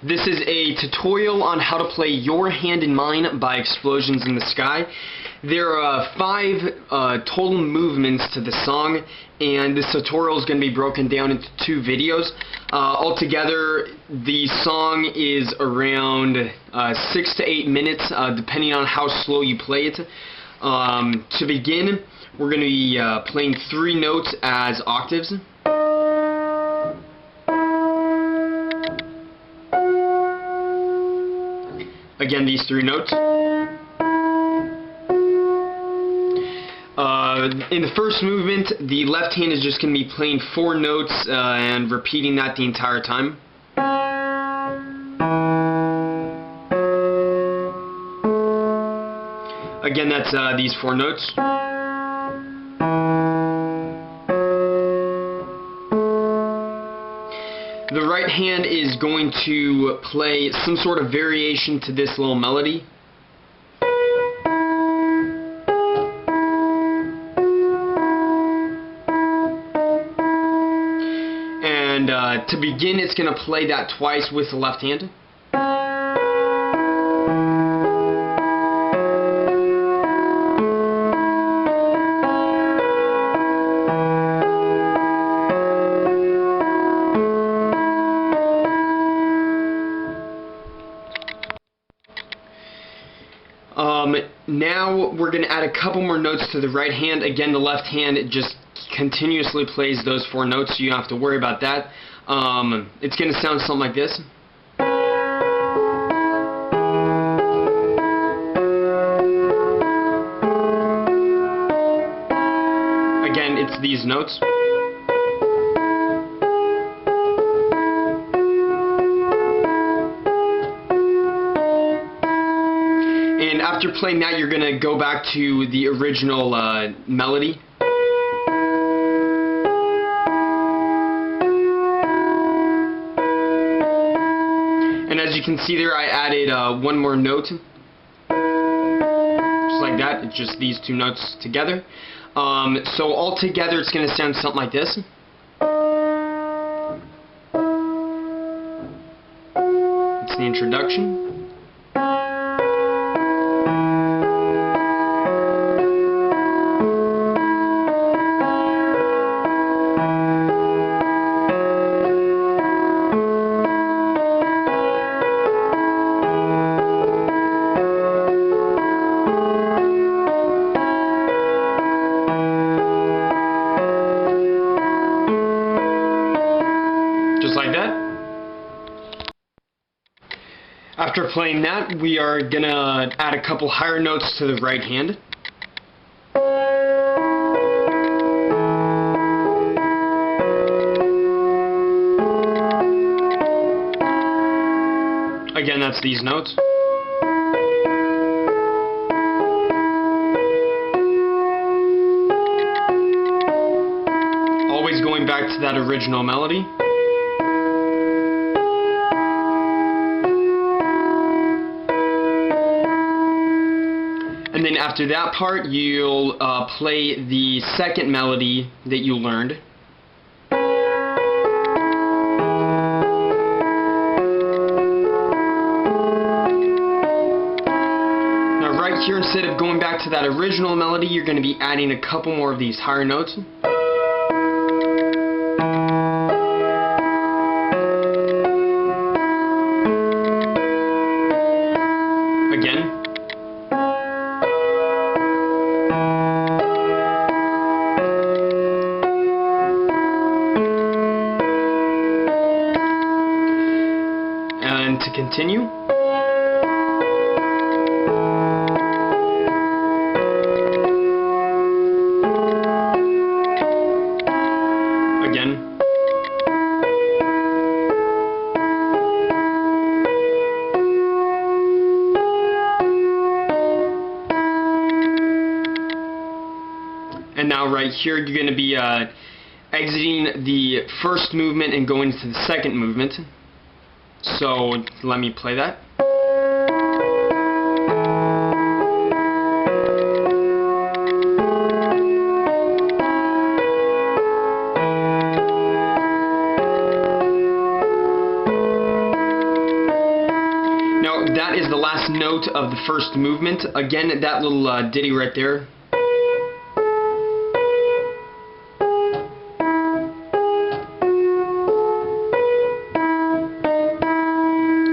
This is a tutorial on how to play Your Hand in Mine by Explosions in the Sky. There are 5 total movements to the song, and this tutorial is going to be broken down into 2 videos. Altogether, the song is around 6 to 8 minutes, depending on how slow you play it. To begin, we're going to be playing 3 notes as octaves. Again, these 3 notes. In the first movement, the left hand is just going to be playing 4 notes and repeating that the entire time. Again, that's these 4 notes. The right hand is going to play some sort of variation to this little melody. And to begin, it's going to play that twice with the left hand. Now we're going to add a couple more notes to the right hand. Again, the left hand just continuously plays those 4 notes, so you don't have to worry about that. It's going to sound something like this. Again, it's these notes. And after playing that, you're going to go back to the original melody. And as you can see there, I added 1 more note. Just like that. It's just these 2 notes together. So all together, it's going to sound something like this. It's the introduction. Just like that. After playing that, we are going to add a couple higher notes to the right hand. Again, that's these notes. Always going back to that original melody. And then after that part, you'll play the second melody that you learned. Now right here, instead of going back to that original melody, you're going to be adding a couple more of these higher notes. Again. And to continue. Again. And now right here, you're going to be exiting the first movement and going to the second movement. So let me play that. that is the last note of the first movement. Again, that little ditty right there.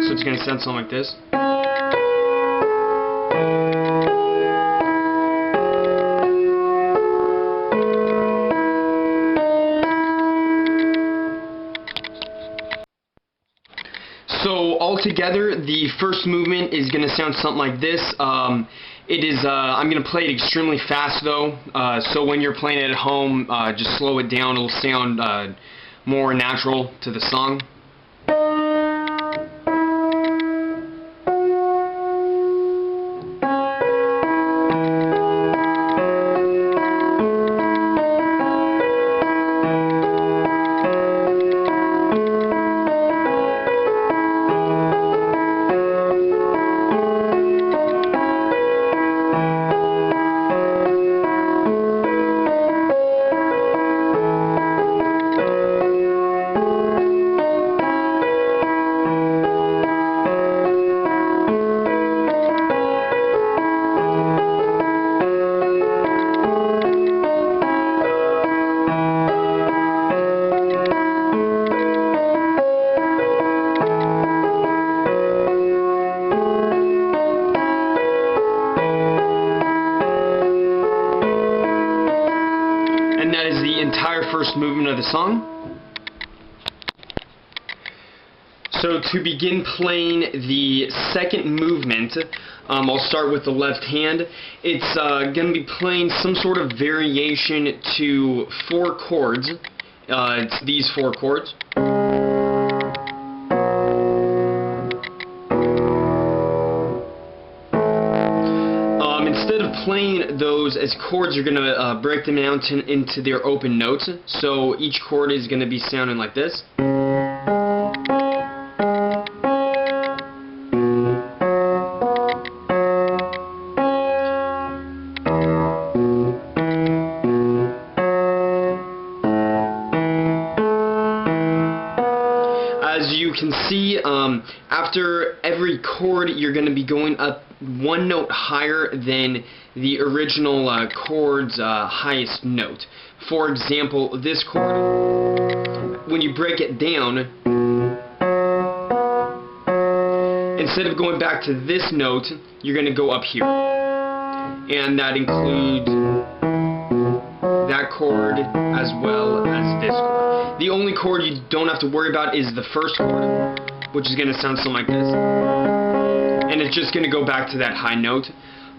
So it's going to sound something like this. So altogether, the first movement is going to sound something like this. I'm going to play it extremely fast though, so when you're playing it at home, just slow it down. It'll sound more natural to the song. And that is the entire first movement of the song. So to begin playing the second movement, I'll start with the left hand. It's going to be playing some sort of variation to 4 chords. It's these 4 chords. Instead of playing those as chords, you're going to break them down into their open notes. So each chord is going to be sounding like this. As you can see, after every chord, you're going to be going up 1 note higher than the original chord's highest note. For example, this chord, when you break it down, instead of going back to this note, you're going to go up here. And that includes that chord as well as this chord. The only chord you don't have to worry about is the first chord, which is going to sound something like this. And it's just going to go back to that high note.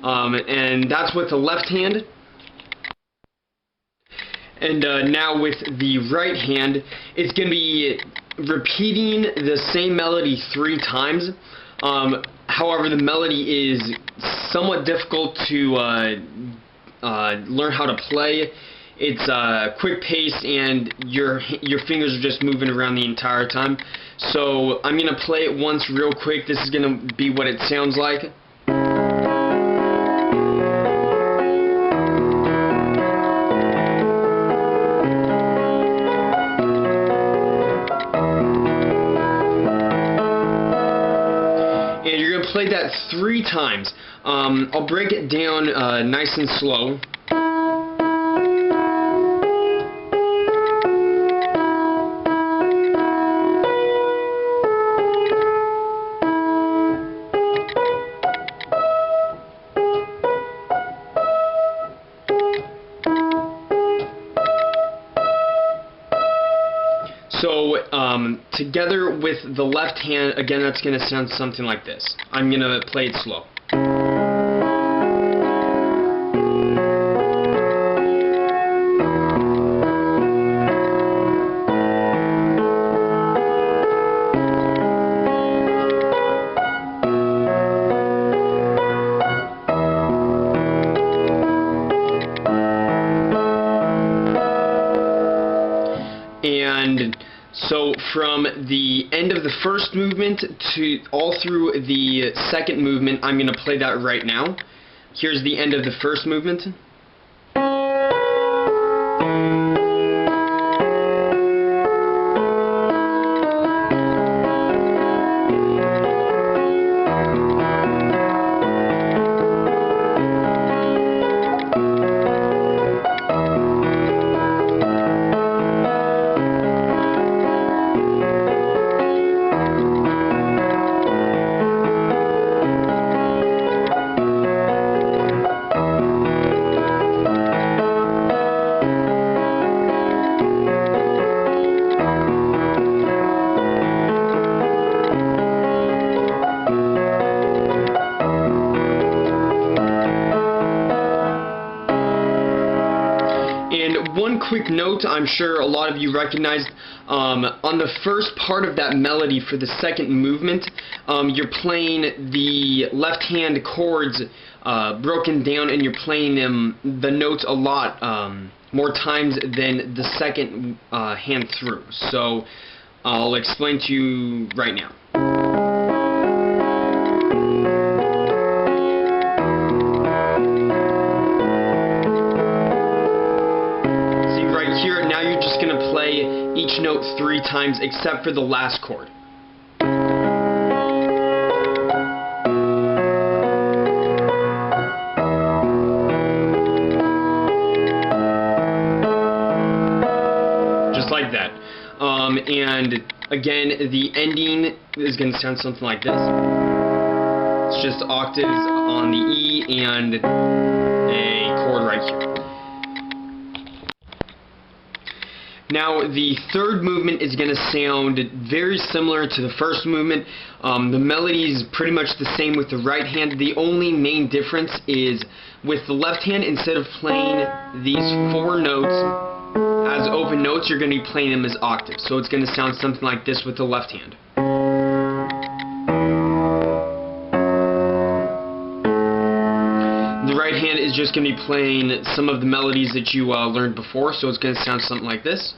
And that's with the left hand. And now with the right hand, it's going to be repeating the same melody 3 times. However, the melody is somewhat difficult to learn how to play. It's quick pace, and your fingers are just moving around the entire time. So I'm going to play it once real quick. This is going to be what it sounds like. And you're going to play that 3 times. I'll break it down nice and slow. So, together with the left hand, again, that's going to sound something like this. I'm going to play it slow. And so from the end of the first movement to all through the second movement, I'm going to play that right now. Here's the end of the first movement. quick note, I'm sure a lot of you recognized, on the first part of that melody for the second movement, you're playing the left hand chords broken down, and you're playing the notes a lot more times than the second hand through. So I'll explain to you right now. See right here, now you're just going to play each note 3 times except for the last chord. Like that. And again, the ending is going to sound something like this. It's just octaves on the E and a chord right here. Now, the third movement is going to sound very similar to the first movement. The melody is pretty much the same with the right hand. The only main difference is with the left hand, instead of playing these 4 notes as open notes, you're going to be playing them as octaves. So it's going to sound something like this with the left hand. The right hand is just going to be playing some of the melodies that you learned before, so it's going to sound something like this.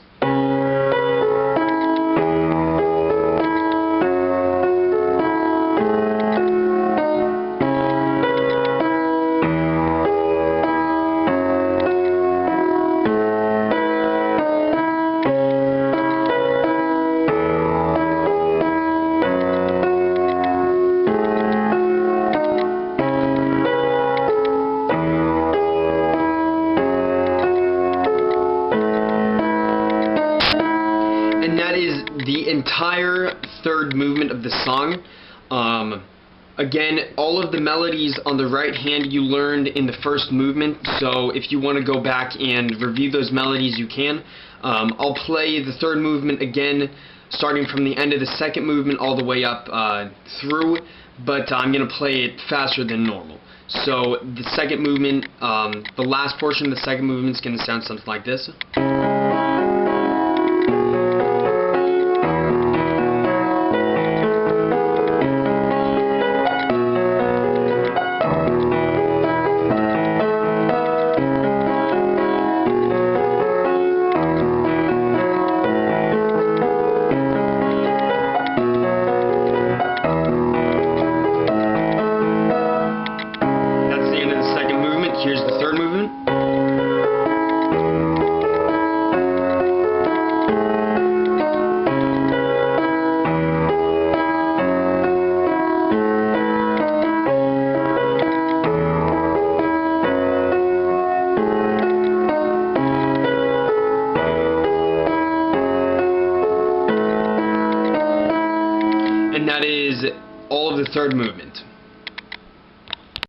And that is the entire third movement of the song. Again, all of the melodies on the right hand you learned in the first movement, so if you want to go back and review those melodies, you can. I'll play the third movement again, starting from the end of the second movement all the way up through, but I'm going to play it faster than normal. So the second movement, the last portion of the second movement is going to sound something like this. Here's the third movement. And that is all of the third movement.